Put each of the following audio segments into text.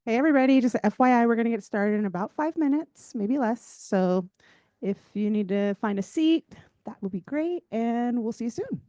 Hey, everybody, just FYI, we're going to get started in about 5 minutes, maybe less. So if you need to find a seat, that would be great. And we'll see you soon.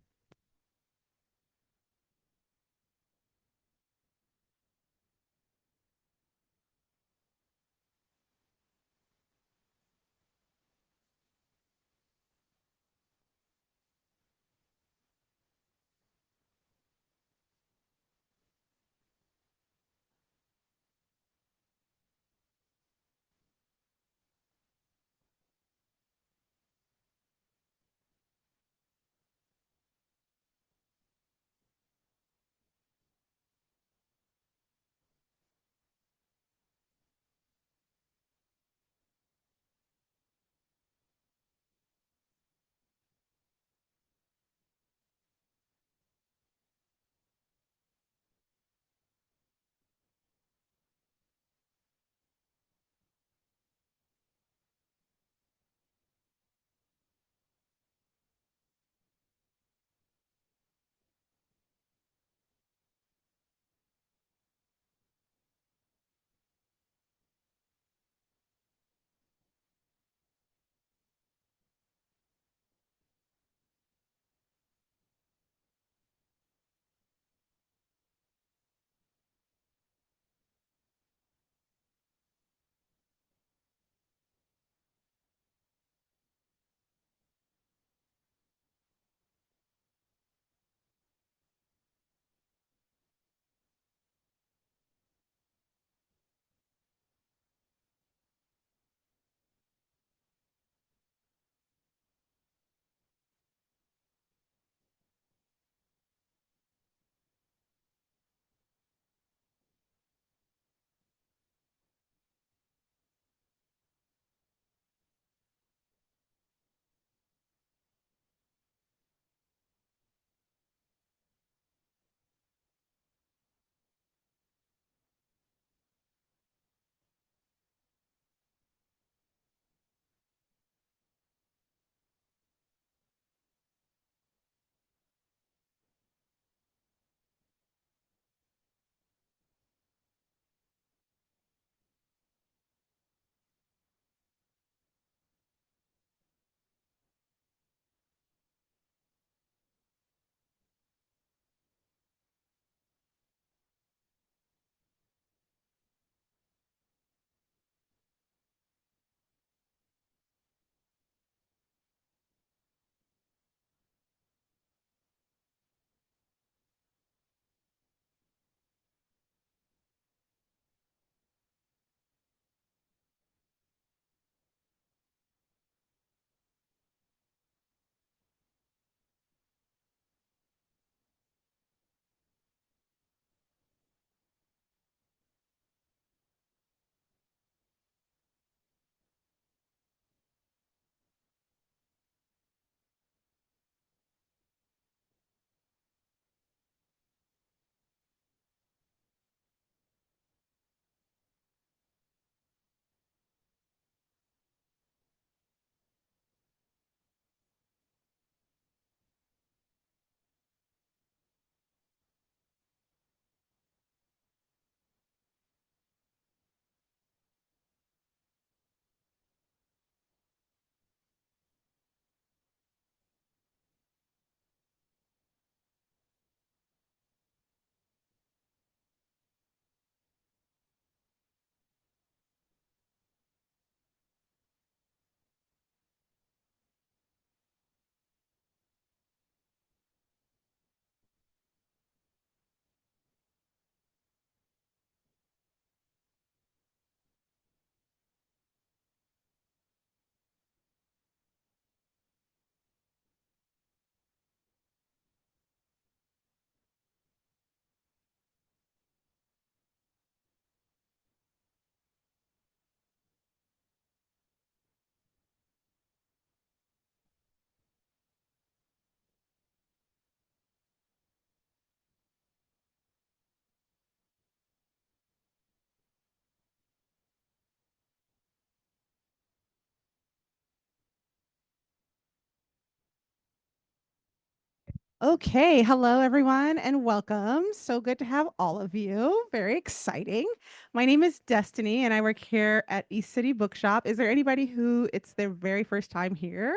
Okay, hello everyone and welcome. So good to have all of you. Very exciting. My name is Destiny and I work here at East City Bookshop. Is there anybody who it's their very first time here?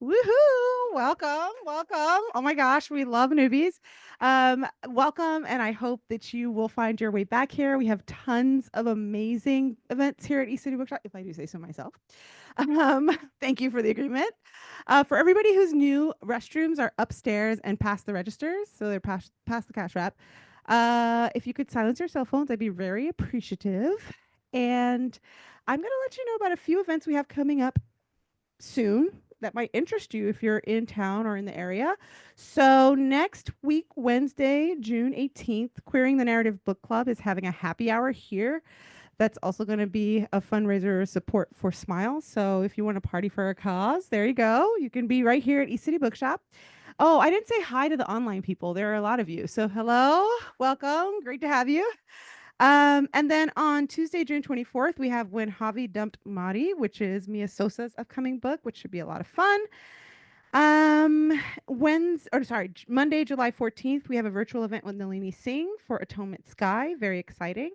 Woohoo! Welcome, welcome. Oh my gosh, we love newbies. Welcome, and I hope that you will find your way back here. We have tons of amazing events here at East City Bookshop, if I do say so myself. Um, Thank you for the agreement. For everybody who's new, restrooms are upstairs and past the registers, so they're past the cash wrap. If you could silence your cell phones, I'd be very appreciative. And I'm going to let you know about a few events we have coming up soon that might interest you if you're in town or in the area. So next week, Wednesday, June 18th, Queering the Narrative Book Club is having a happy hour here. That's also going to be a fundraiser support for Smile. So if you want to party for a cause, there you go. You can be right here at East City Bookshop. Oh, I didn't say hi to the online people. There are a lot of you. So hello, welcome. Great to have you. And then on Tuesday, June 24th, we have When Javi Dumped Mari, which is Mia Sosa's upcoming book, which should be a lot of fun. Monday, July 14th, we have a virtual event with Nalini Singh for Atonement Sky. Very exciting.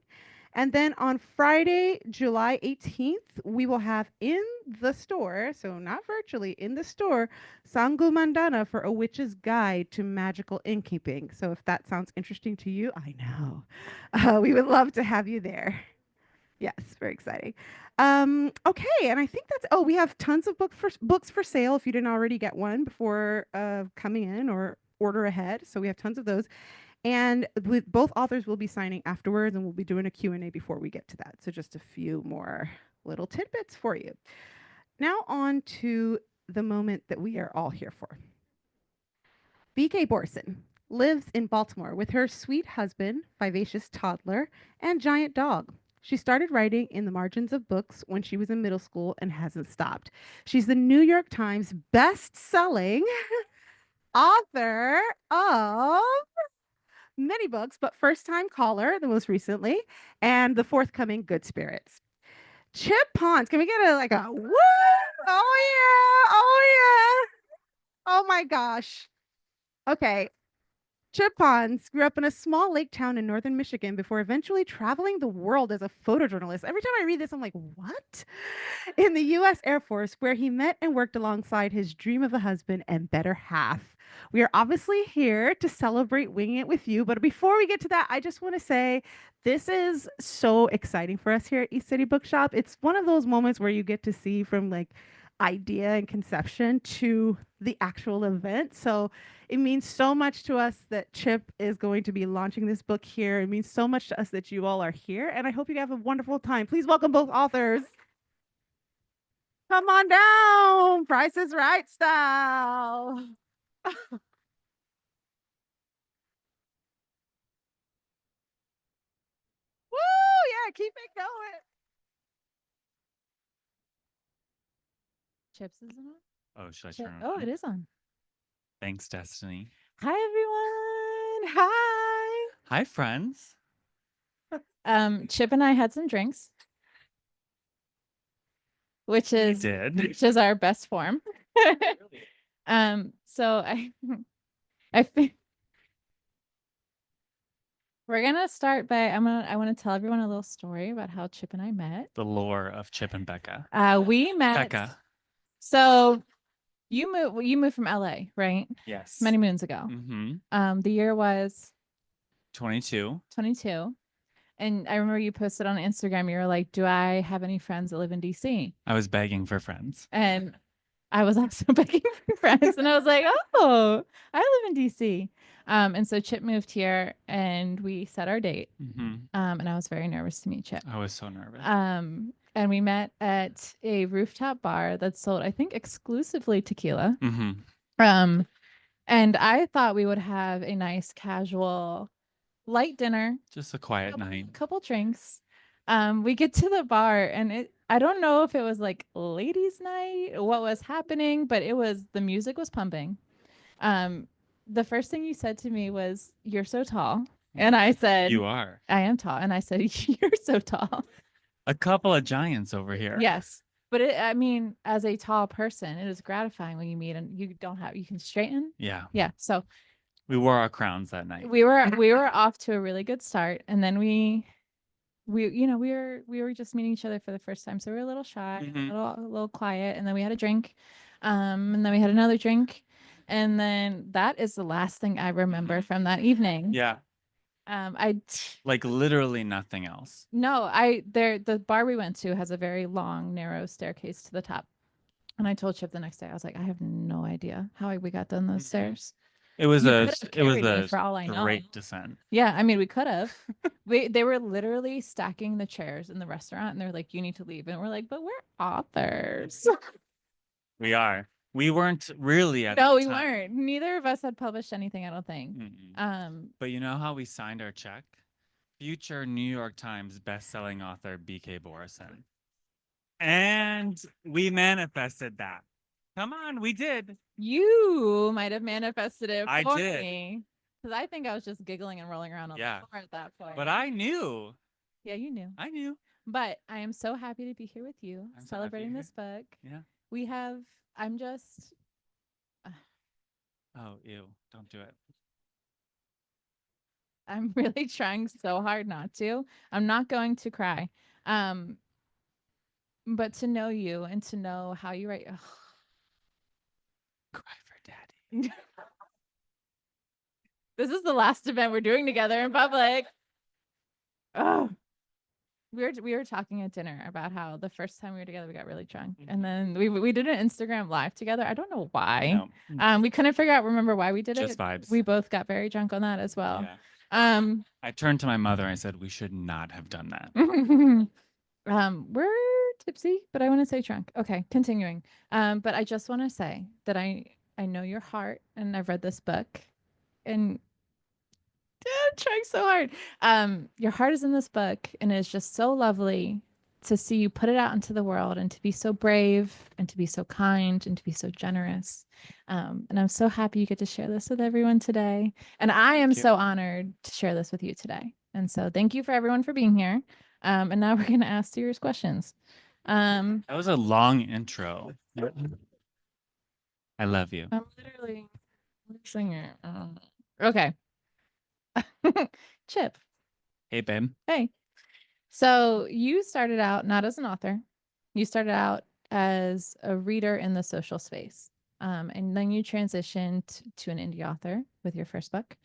And then on Friday, July 18th, we will have in the store, so not virtually, in the store, Sangu Mandana for A Witch's Guide to Magical Innkeeping. So if that sounds interesting to you, I know. We would love to have you there. Yes, very exciting. Okay, and I think we have tons of books for sale if you didn't already get one before coming in or order ahead. So we have tons of those. And both authors will be signing afterwards, and we'll be doing a Q&A before we get to that. So just a few more little tidbits for you. Now on to the moment that we are all here for. BK Borison lives in Baltimore with her sweet husband, vivacious toddler, and giant dog. She started writing in the margins of books when she was in middle school and hasn't stopped. She's the New York Times best-selling author of many books, but First Time Caller, the most recently, and the forthcoming Good Spirits. Chip Pons, can we get a woo? Oh yeah, oh yeah. Oh my gosh. Okay, Chip Pons grew up in a small lake town in northern Michigan before eventually traveling the world as a photojournalist. Every time I read this, I'm like, what? In the US Air Force, where he met and worked alongside his dream of a husband and better half. We are obviously here to celebrate Winging It with you. But before we get to that, I just want to say this is so exciting for us here at East City Bookshop. It's one of those moments where you get to see from like idea and conception to the actual event. So it means so much to us that Chip is going to be launching this book here. It means so much to us that you all are here. And I hope you have a wonderful time. Please welcome both authors. Come on down. Price is Right style. Woo! Yeah, keep it going. Chips isn't on? Oh, should I turn it Oh, on? it is on. Thanks, Destiny. Hi, everyone. Hi. Hi, friends. Chip and I had some drinks, which We is did. our best form. So I think we're gonna start by I want to tell everyone a little story about how Chip and I met. The lore of Chip and Becca. We met. Becca. So you moved from LA, right? Yes. Many moons ago. Mm-hmm. The year was 22. 22. And I remember you posted on Instagram, you were like, do I have any friends that live in DC? I was begging for friends. And I was also begging for friends. And I was like, oh, I live in DC. And so Chip moved here and we set our date. Mm-hmm. And I was very nervous to meet Chip. I was so nervous. And we met at a rooftop bar that sold, I think, exclusively tequila. Mm-hmm. And I thought we would have a nice casual light dinner, just a quiet night, couple drinks. We get to the bar and I don't know if it was like ladies' night, what was happening, but the music was pumping. The first thing you said to me was, "You're so tall," and I said, "You are." I am tall, and I said, "You're so tall." A couple of giants over here. Yes. But I mean, as a tall person, it is gratifying when you meet and you can straighten. Yeah. Yeah. So We wore our crowns that night. we were off to a really good start, and then we we were just meeting each other for the first time, so we were a little shy, a little quiet, and then we had a drink, and then we had another drink, and then that is the last thing I remember from that evening. Yeah. Like literally nothing else. No, the bar we went to has a very long, narrow staircase to the top. And I told Chip the next day, I was like, I have no idea how we got down those stairs. It was me for all I know. great descent. Yeah, I mean, we could have. They were literally stacking the chairs in the restaurant, and they're like, "You need to leave," and we're like, "But we're authors." We are. We weren't really at No, the we time. weren't. Neither of us had published anything, I don't think. But you know how we signed our check? Future New York Times best-selling author B.K. Borison. And we manifested that. Come on, we did. You might have manifested it I for did. me. Because I think I was just giggling and rolling around on the floor at that point. But I knew. Yeah, you knew. I knew. But I am so happy to be here with you, celebrating this book. Yeah. I'm just. Oh, ew. Don't do it. I'm really trying so hard not to. I'm not going to cry. But to know you and to know how you write. Ugh. Cry for daddy. This is the last event we're doing together in public. Oh. We were talking at dinner about how the first time we were together we got really drunk, and then we did an Instagram live together. I don't know why. No. We couldn't remember why we did it. Just vibes. We both got very drunk on that as well. Yeah. I turned to my mother and I said we should not have done that. We're tipsy, but I want to say drunk. Okay, continuing. But I just want to say that I know your heart, and I've read this book, and I'm trying so hard. Your heart is in this book, and it's just so lovely to see you put it out into the world, and to be so brave, and to be so kind, and to be so generous. And I'm so happy you get to share this with everyone today. And I am so honored to share this with you today. And so thank you for everyone for being here. And now we're going to ask serious questions. That was a long intro. I love you. I'm literally singing. Okay. Chip. Hey, babe. Hey. So you started out not as an author. You started out as a reader in the social space. And then you transitioned to an indie author with your first book.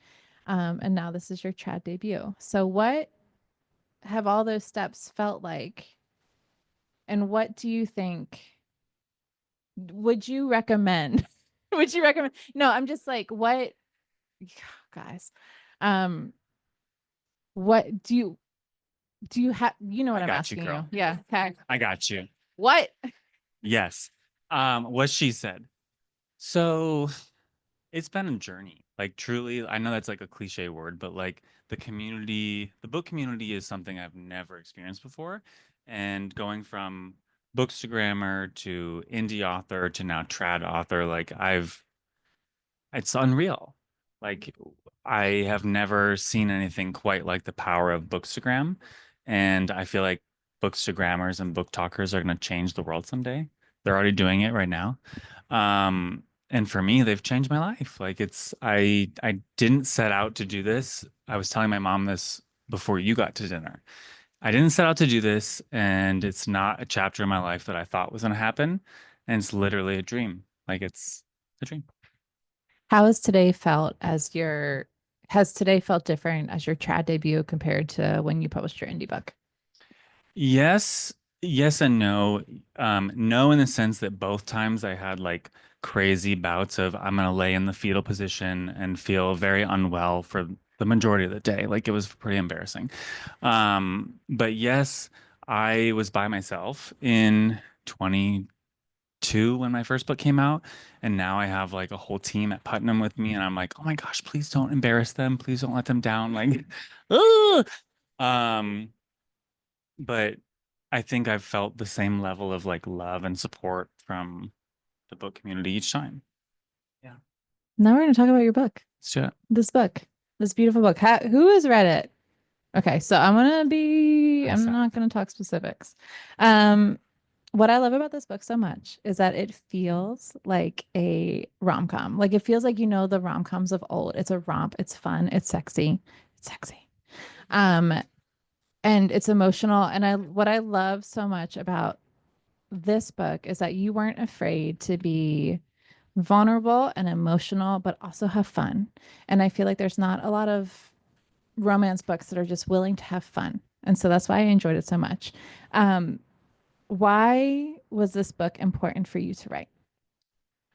And now this is your trad debut. So what have all those steps felt like? And what do you think? Would you recommend? Would you recommend? No, I'm just like, what, guys? What do you have? You know what I'm asking you? Yeah. Okay. I got you. What? Yes. What she said. So it's been a journey. Like truly, I know that's like a cliche word, but like the book community is something I've never experienced before. And going from bookstagrammer to indie author to now trad author, like it's unreal. Like I have never seen anything quite like the power of bookstagram. And I feel like bookstagrammers and book talkers are going to change the world someday. They're already doing it right now. And for me, they've changed my life. Like I didn't set out to do this. I was telling my mom this before you got to dinner. I didn't set out to do this, and it's not a chapter in my life that I thought was going to happen. And it's literally a dream. Like it's a dream. How has today felt different as your trad debut compared to when you published your indie book? Yes and no. No, in the sense that both times I had like crazy bouts of I'm gonna lay in the fetal position and feel very unwell for the majority of the day. Like it was pretty embarrassing. But yes, I was by myself in 22 when my first book came out, and now I have like a whole team at Putnam with me, and I'm like, oh my gosh, please don't embarrass them, please don't let them down. Like, but I think I've felt the same level of like love and support from the book community each time. Yeah. Now we're going to talk about your book. Let's do it. This beautiful book. Who has read it? Okay, so I'm not going to talk specifics. what I love about this book so much is that it feels like a rom-com. Like it feels like the rom-coms of old. It's a romp, it's fun, it's sexy. It's sexy. Um and it's emotional, and I what I love so much about this book is that you weren't afraid to be vulnerable and emotional but also have fun. And I feel like there's not a lot of romance books that are just willing to have fun. And so that's why I enjoyed it so much. Um why was this book important for you to write?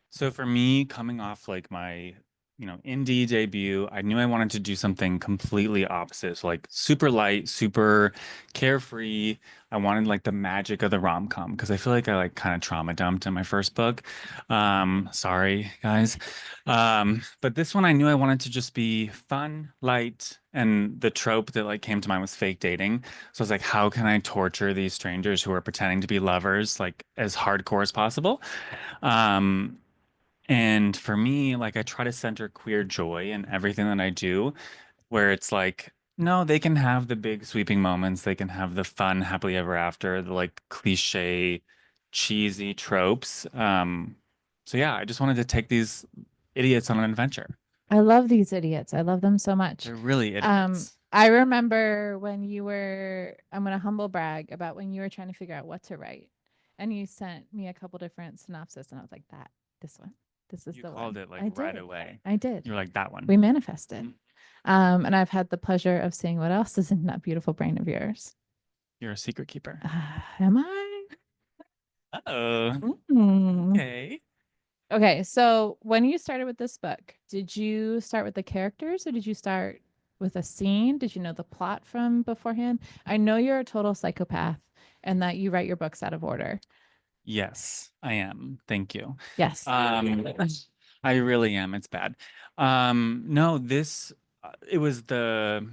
So for me, coming off like my, indie debut, I knew I wanted to do something completely opposite. So like super light, super carefree. I wanted like the magic of the rom-com because I feel like I like kind of trauma dumped in my first book. Sorry, guys. But this one I knew I wanted to just be fun, light, and the trope that like came to mind was fake dating. So I was like, how can I torture these strangers who are pretending to be lovers like as hardcore as possible? Um, and for me, like I try to center queer joy in everything that I do, where it's like, no, they can have the big sweeping moments, they can have the fun, happily ever after, the like cliche, cheesy tropes. So yeah, I just wanted to take these idiots on an adventure. I love these idiots. I love them so much. They're really idiots. I remember when you were, I'm going to humble brag about when you were trying to figure out what to write. And you sent me a couple different synopses, and I was like, this one, this is You the called one. it like I right did. away. I did. You're like that one. We manifested. Mhm. And I've had the pleasure of seeing what else is in that beautiful brain of yours. You're a secret keeper. Am I? Oh, Mm. okay. Okay, so when you started with this book, did you start with the characters or did you start with a scene? Did you know the plot from beforehand? I know you're a total psychopath and that you write your books out of order. Yes, I am. Thank you. Yes. I really am. It's bad. No, this it was the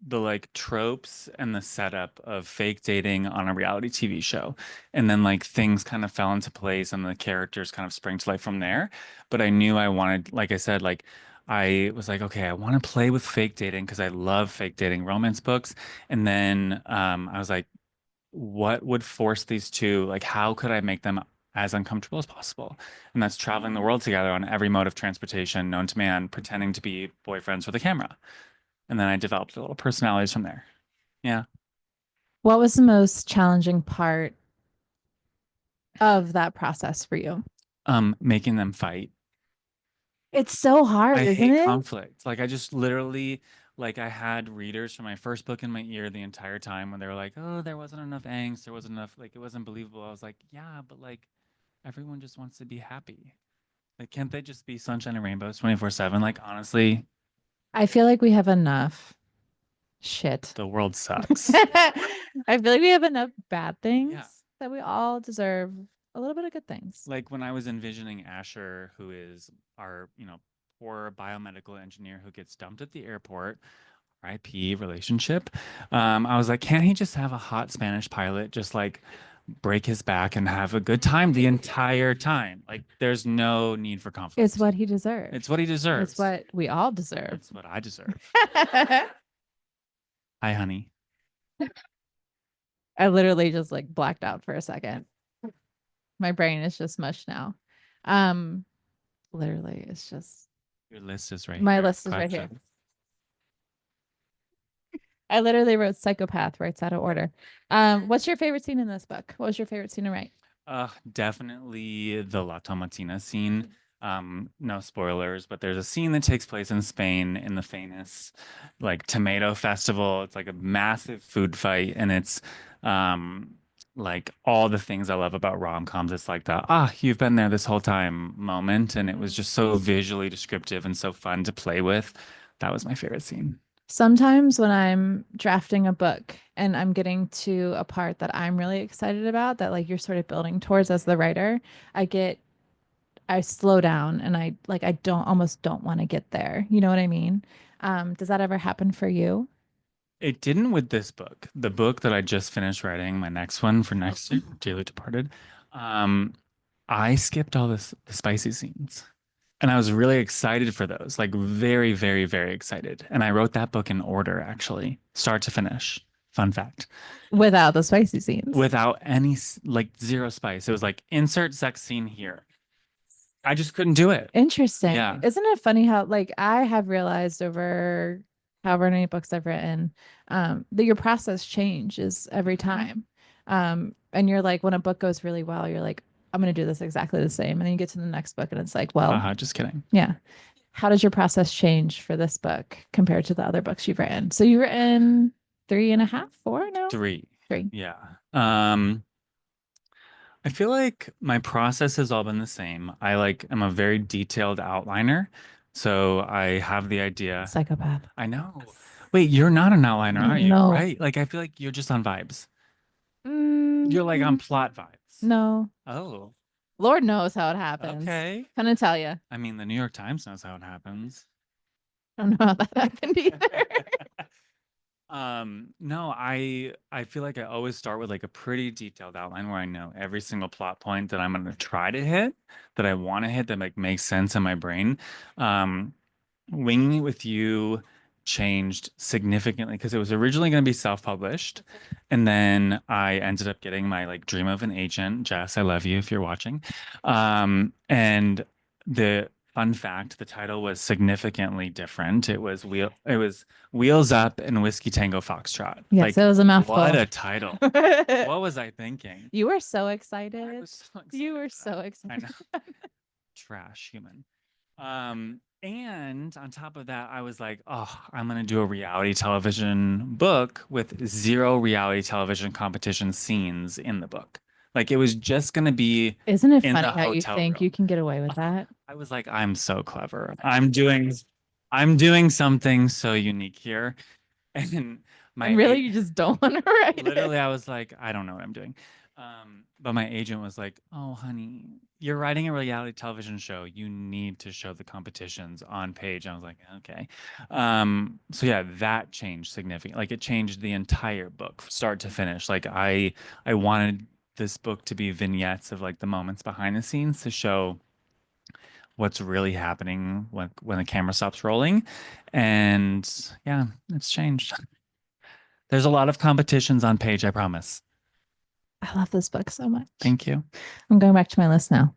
like tropes and the setup of fake dating on a reality TV show. And then like things kind of fell into place and the characters kind of sprang to life from there. But I knew I wanted, like I said, like I was like, okay, I want to play with fake dating because I love fake dating romance books. And then I was like, what would force these two, like, how could I make them as uncomfortable as possible? And that's traveling the world together on every mode of transportation known to man, pretending to be boyfriends with a camera. And then I developed little personalities from there. Yeah. What was the most challenging part of that process for you? Making them fight. It's so hard, I isn't hate it? conflict. Like I just literally like I had readers from my first book in my ear the entire time when they were like, "Oh, there wasn't enough angst, there wasn't enough like it wasn't believable." I was like, "Yeah, but like everyone just wants to be happy. Like can't they just be sunshine and rainbows 24/7?" Like honestly, I feel like we have enough shit. the world sucks. I feel like we have enough bad things Yeah. that we all deserve a little bit of good things. Like when I was envisioning Asher, who is our, poor biomedical engineer who gets dumped at the airport, RIP relationship. I was like, can't he just have a hot Spanish pilot just like break his back and have a good time the entire time? Like there's no need for conflict. It's what he deserves. It's what he deserves. It's what we all deserve. It's what I deserve. Hi, honey. I literally just like blacked out for a second. My brain is just mush now. Literally, it's just Your list is right my here. list is right here. I literally wrote psychopath writes out of order. What's your favorite scene in this book? What was your favorite scene to write? Definitely the La Tomatina scene. No spoilers, but there's a scene that takes place in Spain in the famous like tomato festival. It's like a massive food fight, and it's like all the things I love about rom-coms. It's like the you've been there this whole time moment, and it was just so visually descriptive and so fun to play with. That was my favorite scene. Sometimes when I'm drafting a book and I'm getting to a part that I'm really excited about, that like you're sort of building towards as the writer, I slow down and I almost don't want to get there. You know what I mean? Does that ever happen for you? It didn't with this book. The book that I just finished writing, my next one for next year, Dearly Departed. I skipped all the spicy scenes. And I was really excited for those, like very, very, very excited. And I wrote that book in order, actually, start to finish. Fun fact. Without the spicy scenes. Without any like zero spice. It was like insert sex scene here. I just couldn't do it. Interesting. Yeah. Isn't it funny how like I have realized over however many books I've written, that your process changes every time. And you're like, when a book goes really well, you're like, I'm gonna do this exactly the same. And then you get to the next book and it's like, well, Just kidding. yeah. How does your process change for this book compared to the other books you've written? So you've written 3.5, 4 now? 3. 3. Yeah. I feel like my process has all been the same. I like am a very detailed outliner. So I have the idea. Psychopath. I know. Wait, you're not an outliner, are you? No. Right? Like I feel like you're just on vibes. You're like on plot vibes. No. Oh. Lord knows how it happens. Okay. Couldn't tell you. I mean, the New York Times knows how it happens. I don't know how that happened either. No, I feel like I always start with like a pretty detailed outline where I know every single plot point that I'm gonna try to hit, that I want to hit, that like makes sense in my brain. Winging It With You changed significantly because it was originally going to be self-published, and then I ended up getting my like dream of an agent. Jess, I love you if you're watching. And the fun fact, the title was significantly different. It was Wheels Up and Whiskey Tango Foxtrot. Yes, Like, it was a mouthful. what a title. What was I thinking? You were so I excited. was so You were excited. so I excited. know. Trash human. And on top of that, I was like, oh, I'm gonna do a reality television book with 0 reality television competition scenes in the book. Like it was just gonna be Isn't it in funny the how you hotel think room. you can get away with that? I was like, I'm so clever. I'm doing something so unique here. And my And really, a- you just don't want to write it. literally, I was like, I don't know what I'm doing. But my agent was like, oh, honey, you're writing a reality television show. You need to show the competitions on page. I was like, okay. So yeah, that changed significantly. Like it changed the entire book, start to finish. Like I wanted this book to be vignettes of like the moments behind the scenes to show what's really happening when the camera stops rolling. And yeah, it's changed. There's a lot of competitions on page, I promise. I love this book so much. Thank you. I'm going back to my list now.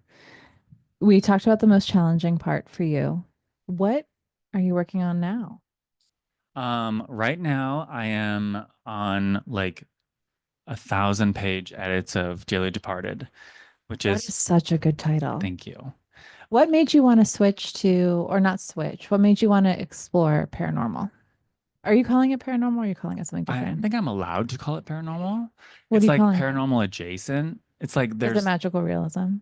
We talked about the most challenging part for you. What are you working on now? Right now I am on like 1,000-page edits of Dearly Departed, which That is is such a good title. thank you. What made you want to switch to, or not switch? What made you want to explore paranormal? Are you calling it paranormal or are you calling it something I different? think I'm allowed to call it paranormal. What It's are you like calling it? paranormal adjacent. It's like Is there's it magical realism?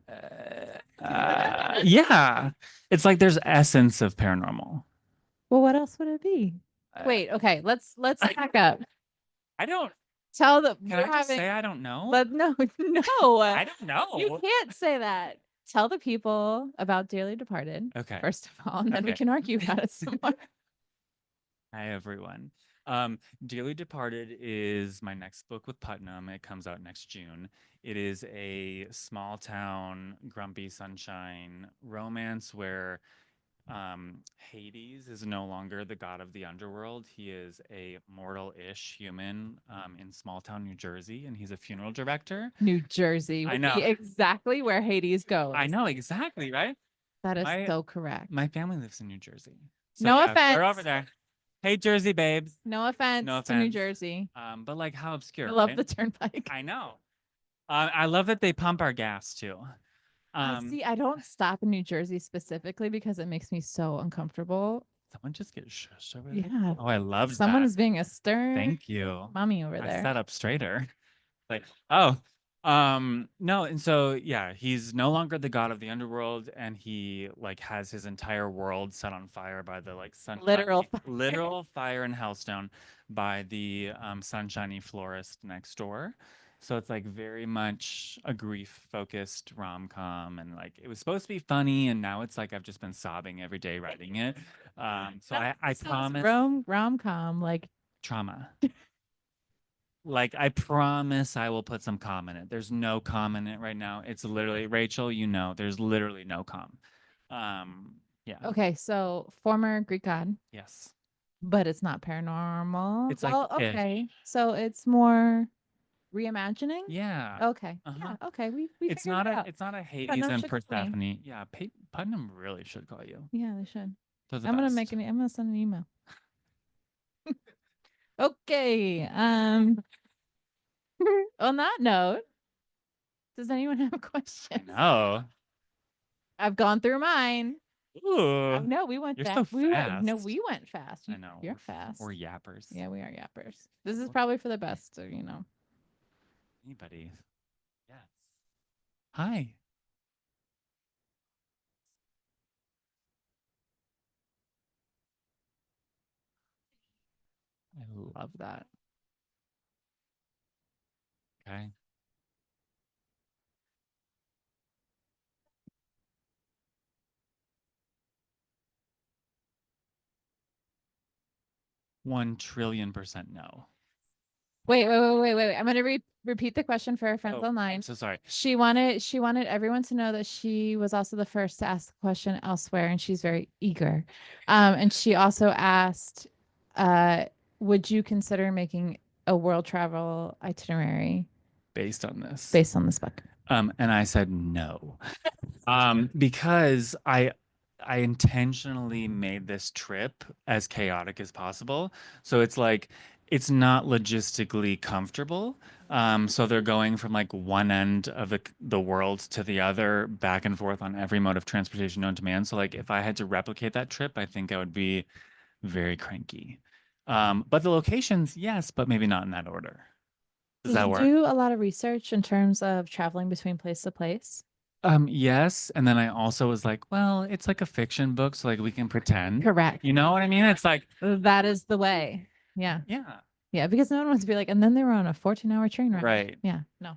yeah. It's like there's essence of paranormal. Well, what else would it be? Uh, Wait, okay, let's back up. I don't Tell the Can I just say I don't know? but no, no. I don't know. You can't say that. Tell the people about Dearly Departed. Okay. First of all, and then we Okay. can argue about it some more. Hi everyone. Dearly Departed is my next book with Putnam. It comes out next June. It is a small town, grumpy sunshine romance where Hades is no longer the god of the underworld. He is a mortal-ish human in small town New Jersey, and he's a funeral director. New Jersey. I would know. be exactly where Hades goes. I know exactly, right? That is so correct. My family lives in New Jersey. No offense. We're over there. Hey, Jersey babes. No offense, No to New offense. Jersey. But like how obscure, I love right? the turnpike. I know. I love that they pump our gas too. See, I don't stop in New Jersey specifically because it makes me so uncomfortable. Someone just get shushed over there. Yeah. Oh, I love Someone that. is being a stern Thank you. mommy over I there. sat up straighter. Like, oh, no, and so yeah, he's no longer the god of the underworld, and he like has his entire world set on fire by the like literal fire and hellstone by the sunshiny florist next door. So it's like very much a grief-focused rom-com, and like it was supposed to be funny, and now it's like I've just been sobbing every day writing it. So I promise rom-com like trauma. Like I promise I will put some calm in it. There's no calm in it right now. It's literally Rachel, there's literally no calm. Yeah. okay, so former Greek god. Yes. But it's not paranormal. It's like okay. So it's more reimagining? Yeah. Okay. Uh-huh. Yeah, okay. We It's figured not it a out. it's not a Hades Putnam and should call me. Persephone. Yeah, Putnam really should call you. Yeah, they should. They're the I'm gonna best. I'm gonna send an email. Okay. On that note, does anyone have a I question? know. I've gone through mine. I Ooh. know we went You're fast. so We fast. went fast. I know. You're fast. We're yappers. Yeah, we are yappers. This is probably for the best, so you know. Anybody? Yes. Hi. I love that. Okay. $1,000,000,000,000% no. Wait. I'm gonna repeat the question for our friends online. I'm so sorry. She wanted everyone to know that she was also the first to ask the question elsewhere, and she's very eager. And she also asked, would you consider making a world travel itinerary Based on this. based on this book? And I said no. Because I intentionally made this trip as chaotic as possible. So it's like it's not logistically comfortable. So they're going from like one end of the world to the other, back and forth on every mode of transportation known to man. So like if I had to replicate that trip, I think I would be very cranky. But the locations, yes, but maybe not in that order. Does Did that you work? do a lot of research in terms of traveling between place to place? Yes, and then I also was like, well, it's like a fiction book, so like we can pretend. Correct. You know what I mean? It's like, That is the way. Yeah. yeah, Yeah, because no one wants to be like, and then they were on a 14-hour train ride. right. Yeah. No.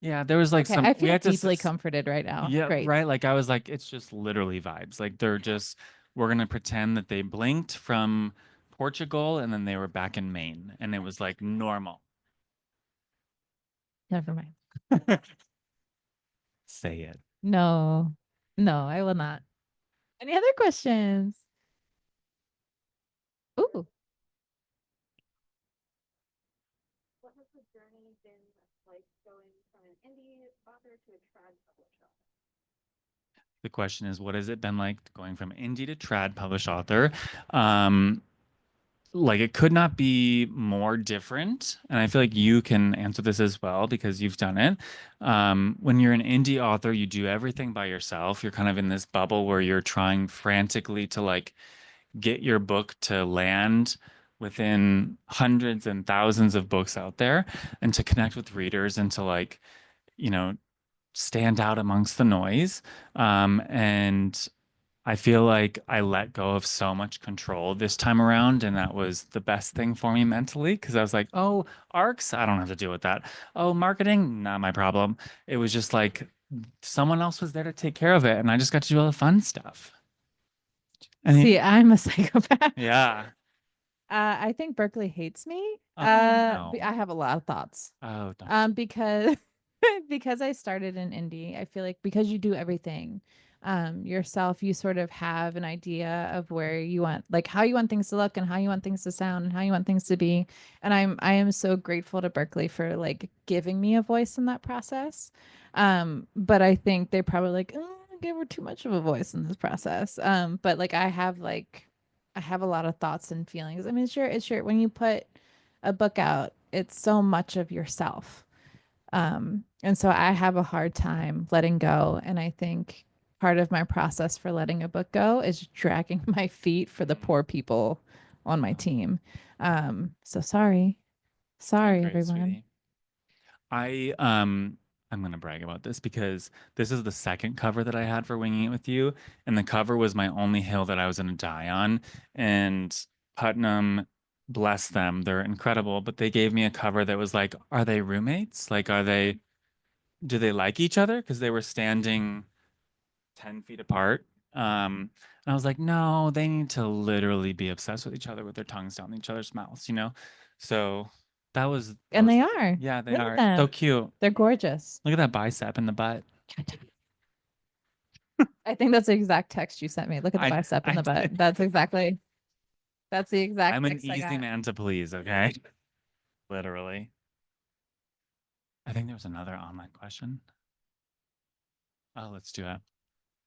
Yeah, there was like Okay, some I we feel had to deeply comforted right now. yeah, Great. right. Like I was like, it's just literally vibes. Like they're just we're gonna pretend that they blinked from Portugal and then they were back in Maine, and it was like normal. Never mind. Say it. No, I will not. Any other questions? Ooh. What has the journey been like going from an indie author to a trad published author? The question is, what has it been like going from indie to trad published author? Like it could not be more different. And I feel like you can answer this as well because you've done it. When you're an indie author, you do everything by yourself. You're kind of in this bubble where you're trying frantically to like get your book to land within hundreds and thousands of books out there and to connect with readers and to like, you know, stand out amongst the noise. And I feel like I let go of so much control this time around, and that was the best thing for me mentally because I was like, oh, arcs, I don't have to deal with that. Oh, marketing, not my problem. It was just like someone else was there to take care of it, and I just got to do all the fun stuff. See, I'm a psychopath. Yeah. I think Berkeley hates me. Oh, no. I have a lot of thoughts. Oh, don't. Because because I started in indie, I feel like because you do everything yourself, you sort of have an idea of where you want, like how you want things to look and how you want things to sound and how you want things to be. And I am so grateful to Berkeley for like giving me a voice in that process. But I think they probably like gave her too much of a voice in this process. But like I have a lot of thoughts and feelings. I mean, sure, when you put a book out, it's so much of yourself. And so I have a hard time letting go. And I think part of my process for letting a book go is dragging my feet for the poor people on my team. So sorry. Sorry, Great, everyone. sweetie. I'm gonna brag about this because this is the second cover that I had for Winging It with You, and the cover was my only hill that I was gonna die on. And Putnam, bless them, they're incredible, but they gave me a cover that was like, are they roommates? Like, do they like each other? Because they were standing 10 feet apart. And I was like, no, they need to literally be obsessed with each other with their tongues down each other's mouths, you know? So that And was they are. yeah, they Look at are them. so cute. They're gorgeous. Look at that bicep and the butt. I think that's the exact text you sent me. Look at the bicep and I the butt. did. That's exactly. That's the exact I'm an text I easy got. man to please, okay? Literally. I think there was another online question. Oh, let's do it.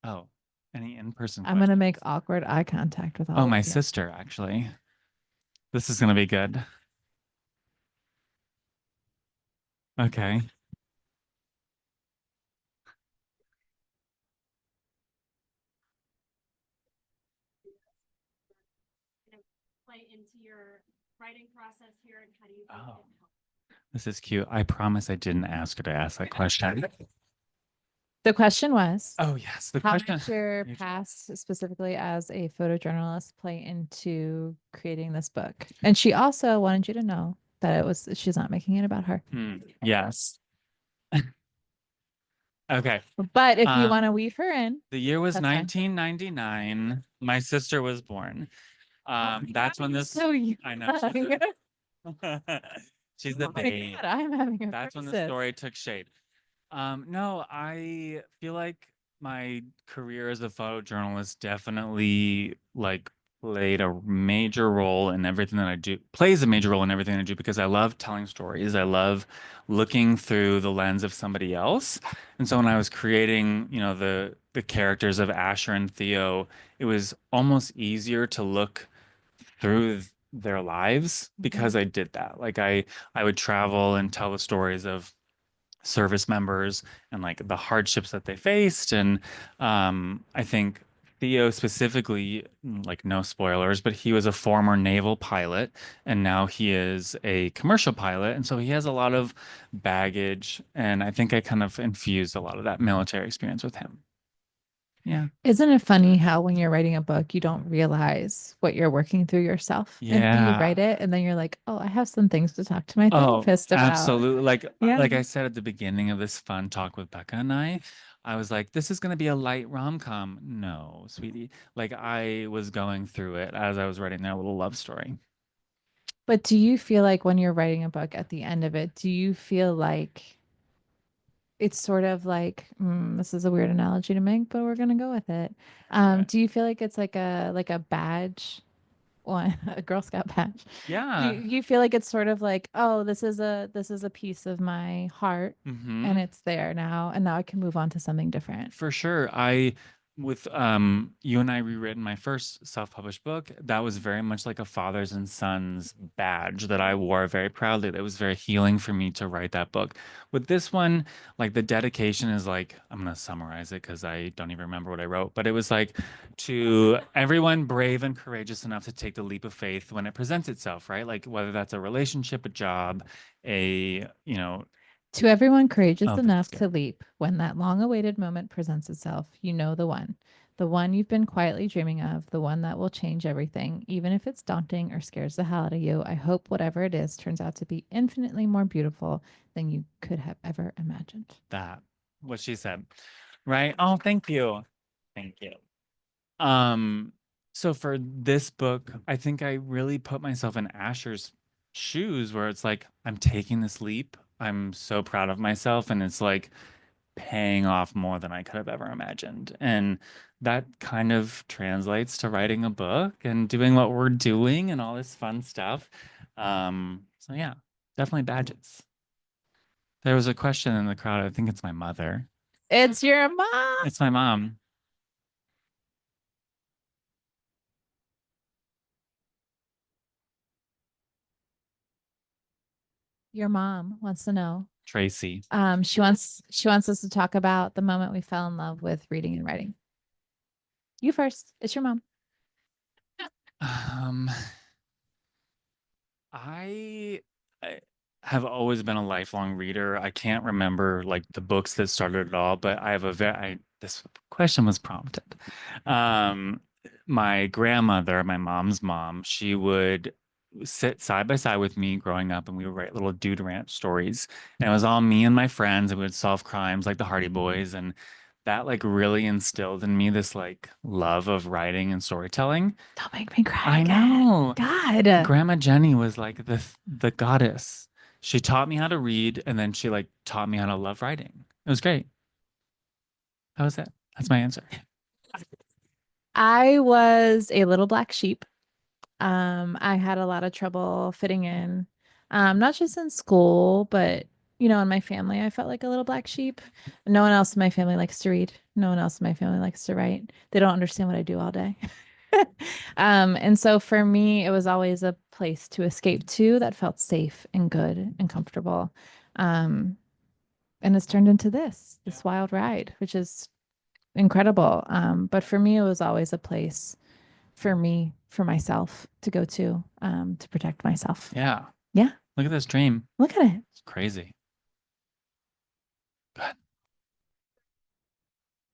Oh, any in-person I'm gonna make questions? awkward eye contact with all Oh, of my you. sister, actually. This is gonna be good. Okay. Play into your writing process here, and how do you think Oh, it helps? this is cute. I promise I didn't ask her to ask that question. The question was, Oh, yes. The how question. does your past, specifically as a photojournalist, play into creating this book? And she also wanted you to know that she's not making it about her. Yes. Okay. But if you want to weave her in, the year was that's fine. 1999. My sister was born. That's when this. So young. I know. She's the Oh my babe. God, I'm having a That's when the crisis. story took shape. No, I feel like my career as a photojournalist definitely like played a major role in everything that I do, plays a major role in everything I do because I love telling stories. I love looking through the lens of somebody else. And so when I was creating, the characters of Asher and Theo, it was almost easier to look through their lives because I did that. Like I would travel and tell the stories of service members and like the hardships that they faced. And I think Theo specifically, like no spoilers, but he was a former naval pilot and now he is a commercial pilot. And so he has a lot of baggage. And I think I kind of infused a lot of that military experience with him. Yeah. Isn't it funny how when you're writing a book, you don't realize what you're working through yourself until you write Yeah. it, and then you're like, "Oh, I have some things to talk to my Oh, therapist about." absolutely. Like Yeah. like I said at the beginning of this fun talk with Becca and I was like, this is gonna be a light rom-com. No, sweetie. Like I was going through it as I was writing that little love story. But do you feel like when you're writing a book at the end of it, do you feel like it's sort of like this is a weird analogy to make, but we're gonna go with it. Do you feel like it's like a badge, one a Girl Scout badge? Do Yeah. you feel like it's sort of like, oh, this is a piece of my heart, and it's there now, and now I can move on to something different. For sure. With you and I rewritten my first self-published book, that was very much like a fathers and sons badge that I wore very proudly. That was very healing for me to write that book. With this one, like the dedication is like, I'm gonna summarize it because I don't even remember what I wrote, but it was like to everyone brave and courageous enough to take the leap of faith when it presents itself, right? Like whether that's a relationship, a job, To everyone courageous oh, enough to leap when that long awaited moment presents itself, you know the one you've been quietly dreaming of, the one that will change everything, even if it's daunting or scares the hell out of you. I hope whatever it is turns out to be infinitely more beautiful than you could have ever imagined. that, what she said, right? Oh, thank you. Thank you. So for this book, I think I really put myself in Asher's shoes where it's like, I'm taking this leap. I'm so proud of myself. And it's like paying off more than I could have ever imagined. And that kind of translates to writing a book and doing what we're doing and all this fun stuff. So yeah, definitely badges. There was a question in the crowd. I think it's my mother. It's your mom. It's my mom. Your mom wants to know. Tracy. She wants us to talk about the moment we fell in love with reading and writing. You first. It's your mom. Um, I have always been a lifelong reader. I can't remember like the books that started it all, but I have this question was prompted. Um, my grandmother, my mom's mom, she would sit side by side with me growing up and we would write little Dude Ranch stories. And it was all me and my friends and we would solve crimes like the Hardy Boys. And that like really instilled in me this like love of writing and storytelling. Don't make me cry I again. know. God. Grandma Jenny was like the goddess. She taught me how to read and then she like taught me how to love writing. It was great. That was it. That's my answer. I was a little black sheep. I had a lot of trouble fitting in, not just in school, but in my family. I felt like a little black sheep. No one else in my family likes to read. No one else in my family likes to write. They don't understand what I do all day. And so for me, it was always a place to escape to that felt safe and good and comfortable. Um, and it's turned into this wild ride, which is incredible. But for me, it was always a place for myself to go to protect myself. Yeah. Yeah. Look at this dream. Look at it. It's crazy. Go ahead.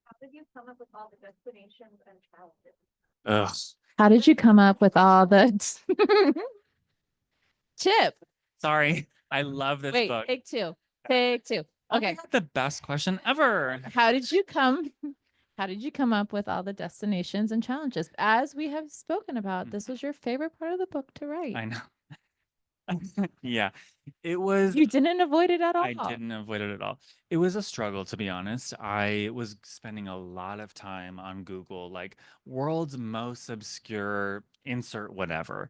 How did you come up with all the destinations and challenges? Ugh. How did you come up with all the Chip? Sorry. I love this Wait, book. take two. Take two. Oh my Okay. God, the best question ever. How did you come up with all the destinations and challenges? As we have spoken about, this was your favorite part of the book to write. I know. Yeah, it was. You didn't avoid it at all. I didn't avoid it at all. It was a struggle, to be honest. I was spending a lot of time on Google, like world's most obscure insert whatever.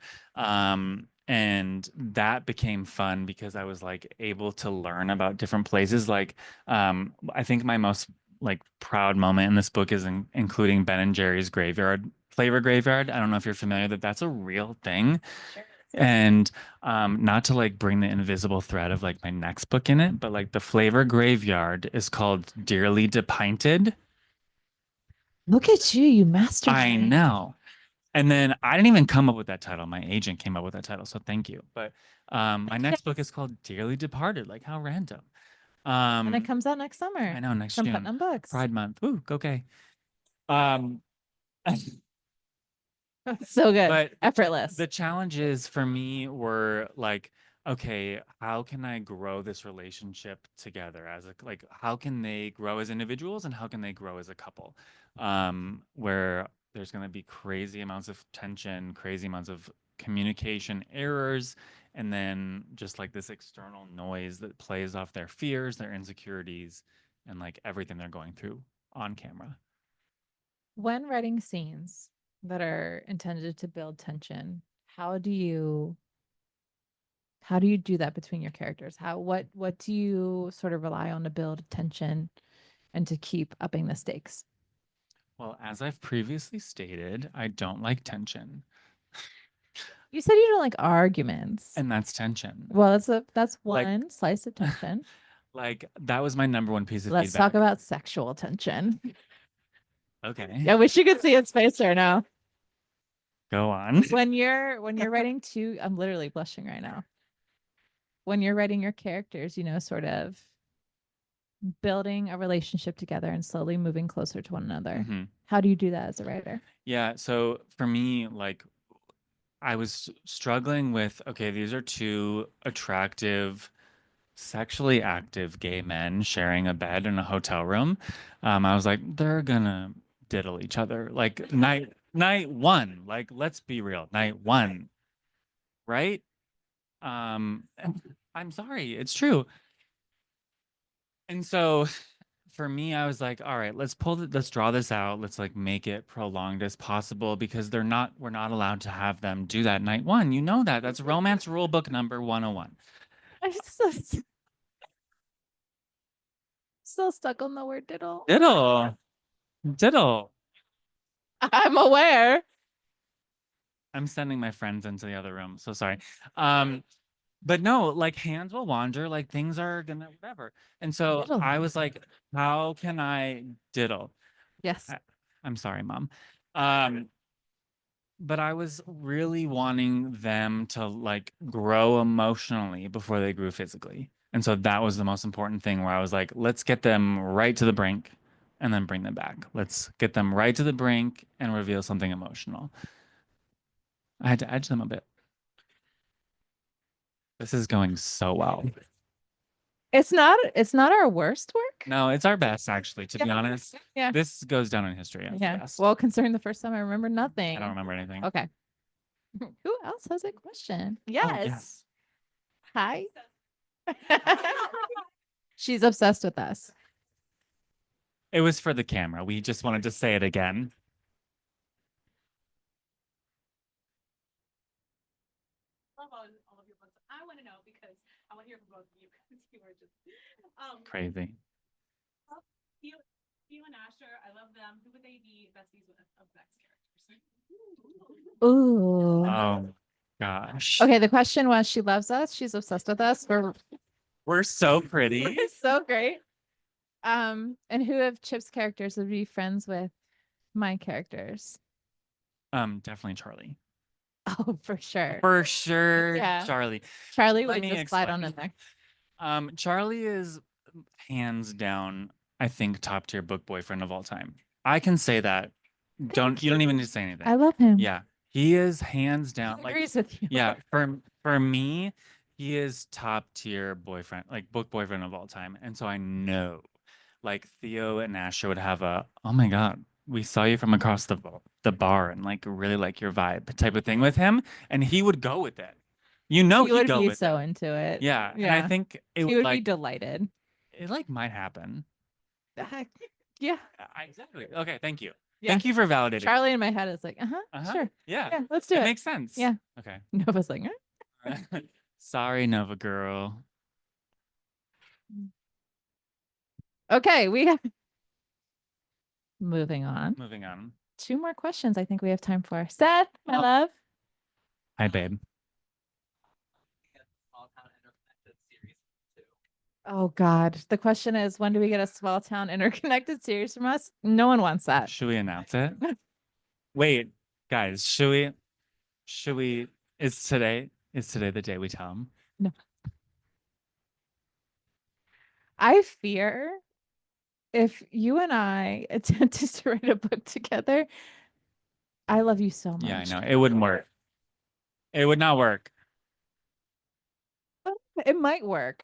And that became fun because I was like able to learn about different places. Like, I think my most like proud moment in this book is including Ben and Jerry's graveyard, flavor graveyard. I don't know if you're familiar that that's a real thing. And not to like bring the invisible thread of like my next book in it, but like the flavor graveyard is called Dearly Depinted. Look at you mastered I it. know. And then I didn't even come up with that title. My agent came up with that title, so thank you. But my next book is called Dearly Departed. Like how random. And it comes out next summer. I know, next from June. Putnam Books. Pride Month. Ooh, okay. Um, So good. But effortless. the challenges for me were like, okay, how can I grow this relationship together as a like how can they grow as individuals and how can they grow as a couple? Where there's going to be crazy amounts of tension, crazy amounts of communication errors, and then just like this external noise that plays off their fears, their insecurities, and like everything they're going through on camera. When writing scenes that are intended to build tension, how do you do that between your characters? What do you sort of rely on to build tension and to keep upping the stakes? Well, as I've previously stated, I don't like tension. You said you don't like arguments. And that's tension. Well, that's Like- one slice of tension. Like that was my number one piece of Let's feedback. talk about sexual tension. Okay. I wish you could see his face right now. Go on. When you're writing I'm literally blushing right now. When you're writing your characters, sort of building a relationship together and slowly moving closer to one another. Mhm. How do you do that as a writer? Yeah, so for me, like I was struggling with, okay, these are two attractive, sexually active gay men sharing a bed in a hotel room. I was like, they're gonna diddle each other. Like night one. Like, let's be real, night one. Right? And I'm sorry, it's true. And so for me, I was like, all right, let's draw this out. Let's like make it prolonged as possible because we're not allowed to have them do that night one. You know that. That's romance rule book number 101. I'm still stuck on the word diddle. Diddle. I'm aware. I'm sending my friends into the other room. So sorry. But no, like hands will wander, like things are gonna whatever. And so Diddle. I was like, how can I diddle? Yes. I'm sorry, Mom. But I was really wanting them to like grow emotionally before they grew physically. And so that was the most important thing where I was like, let's get them right to the brink and then bring them back. Let's get them right to the brink and reveal something emotional. I had to edge them a bit. This is going so well. It's not our worst work. No, it's our best actually, to be honest. Yeah. This goes down in history as the Yeah. best. Well, considering the first time I remember nothing. I don't remember anything. Okay. Who else has a question? Oh, Yes. Hi. She's obsessed with us. It was for the camera. We just wanted to say it again. Crazy. Theo and Asher, I love them. Who would they be besties with of Beck's characters? Ooh. Oh gosh. Okay, the question was she loves us, she's obsessed with us. We're so pretty. We're so great. And who of Chip's characters would be friends with my characters? Definitely Charlie. Oh, for sure. For sure, Yeah. Charlie. Charlie Let would me just slide on explain. in there. Charlie is hands down, I think, top tier book boyfriend of all time. I can say that. You don't even need to say anything. I love him. Yeah, he is hands down. He agrees with you. Yeah, for me, he is top tier boyfriend, like book boyfriend of all time. And so I know, like Theo and Asher would have a, oh my God, we saw you from across the bar and like really like your vibe type of thing with him, and he would go with it. You know, He would he'd go be with so it. into it. Yeah, and I think it he would would be like delighted. it like might happen. Yeah. Exactly. Okay, thank you. Yeah. Thank you for validating. Charlie in my head is like, sure. Yeah. Yeah, let's do It it. makes sense. Yeah. Okay. Nova's like, Sorry, Nova girl. Okay, we have moving on. Moving on. 2 more questions I think we have time for. Seth, my Oh. love. Hi, babe. Oh God. The question is, when do we get a small town interconnected series from us? No one wants that. Should we announce it? Wait, guys, should we is today the day we tell them? No. I fear if you and I attempted to write a book together, I love you so much. Yeah, I know. It wouldn't work. It would not work. It might work.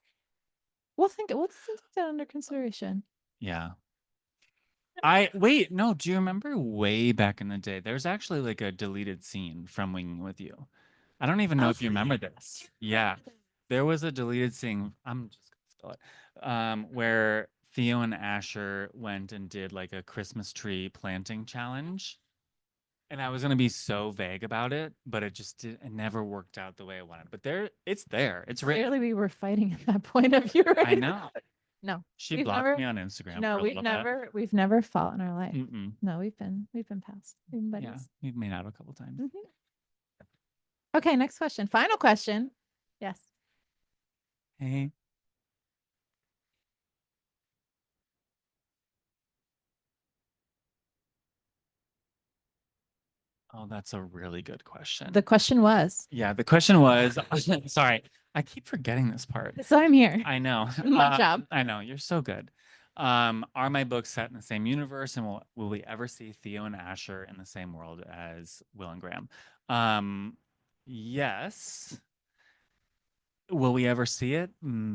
We'll take that under consideration. Yeah. Wait, no, do you remember way back in the day? There's actually like a deleted scene from Winging with You. I don't even know if you remember this. Yeah. There was a deleted scene. I'm just gonna spill it. Where Theo and Asher went and did like a Christmas tree planting challenge. And I was gonna be so vague about it, but it never worked out the way I wanted. But it's there. It's written. Clearly we were fighting at that point of view. I know. No. She We've blocked never- me on Instagram. No, for a we've little bit. never fought in our life. Mm-mm. No, we've been pals. We've been buddies. Yeah, we've made out a couple times. Mhm. Okay, next question. Final question. Yes. Hey. Oh, that's a really good question. The question was. Yeah, the question was, sorry, I keep forgetting this part. So I'm here. I know. My job. I know, you're so good. Are my books set in the same universe, and will we ever see Theo and Asher in the same world as Will and Graham? Yes. Will we ever see it?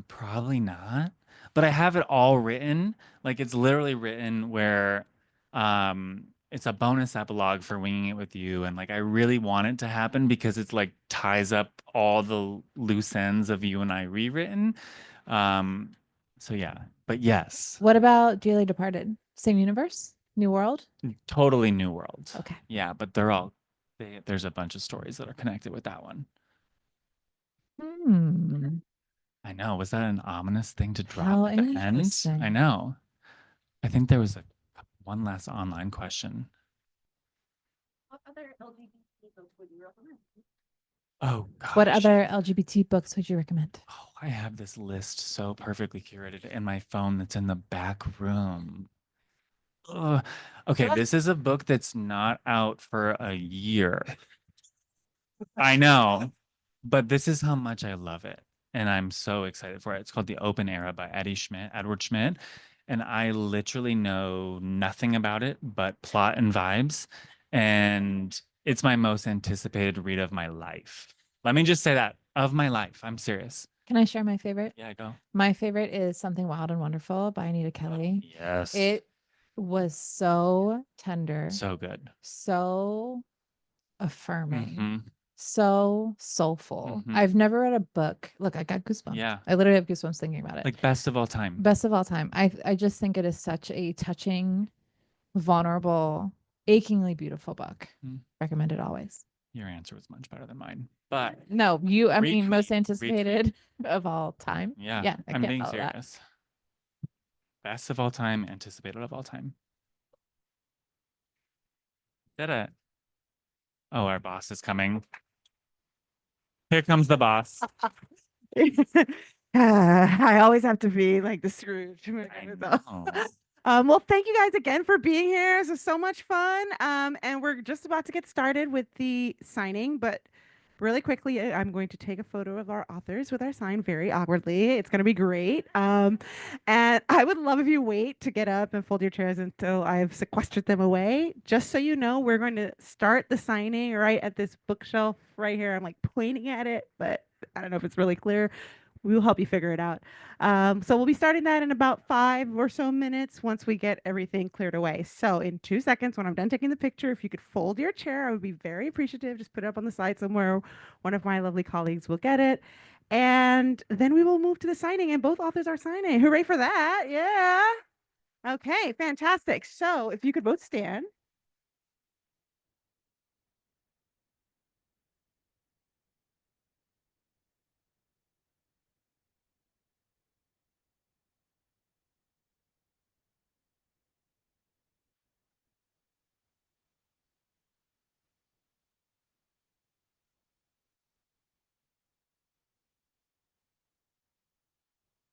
Probably not. But I have it all written. Like it's literally written where it's a bonus epilogue for Winging It with You, and like I really want it to happen because it's like ties up all the loose ends of You and I rewritten. So yeah, but yes. What about Dearly Departed? Same universe? New world? Totally new world. Okay. Yeah, but there's a bunch of stories that are connected with that one. I know. Was that an ominous thing to drop How at the end? interesting. I know. I think there was one last online question. What other LGBT books would you recommend? Oh gosh. What other LGBT books would you recommend? Oh, I have this list so perfectly curated in my phone that's in the back room. Ugh. Okay, this is a book that's not out for a year. I know, but this is how much I love it. And I'm so excited for it. It's called The Open Era by Edward Schmidt. And I literally know nothing about it but plot and vibes. And it's my most anticipated read of my life. Let me just say that, of my life. I'm serious. Can I share my favorite? Yeah, go. My favorite is Something Wild and Wonderful by Anita Kelly. Yes. It was so tender. So good. So affirming. Mhm. So soulful. Mhm. I've never read a book. Look, I got goosebumps. Yeah. I literally have goosebumps thinking about it. Like best of all time. Best of all time. I just think it is such a touching, vulnerable, achingly beautiful book. Recommended always. Your answer was much better than mine. But No, I mean, most Retweet. anticipated of all time. yeah, Yeah, I I'm can't being follow that. serious. Best of all time, anticipated of all time. Did it. Oh, our boss is coming. Here comes the boss. I always have to be like the Scrooge. I know. Well, thank you guys again for being here. This was so much fun. And we're just about to get started with the signing, but really quickly, I'm going to take a photo of our authors with our sign very awkwardly. It's going to be great. And I would love if you wait to get up and fold your chairs until I've sequestered them away. Just so you know, we're going to start the signing right at this bookshelf right here. I'm like pointing at it, but I don't know if it's really clear. We will help you figure it out. So we'll be starting that in about 5 or so minutes once we get everything cleared away. So in 2 seconds, when I'm done taking the picture, if you could fold your chair, I would be very appreciative. Just put it up on the side somewhere. One of my lovely colleagues will get it. And then we will move to the signing, and both authors are signing. Hooray for that. Yeah. Okay, fantastic. So if you could both stand.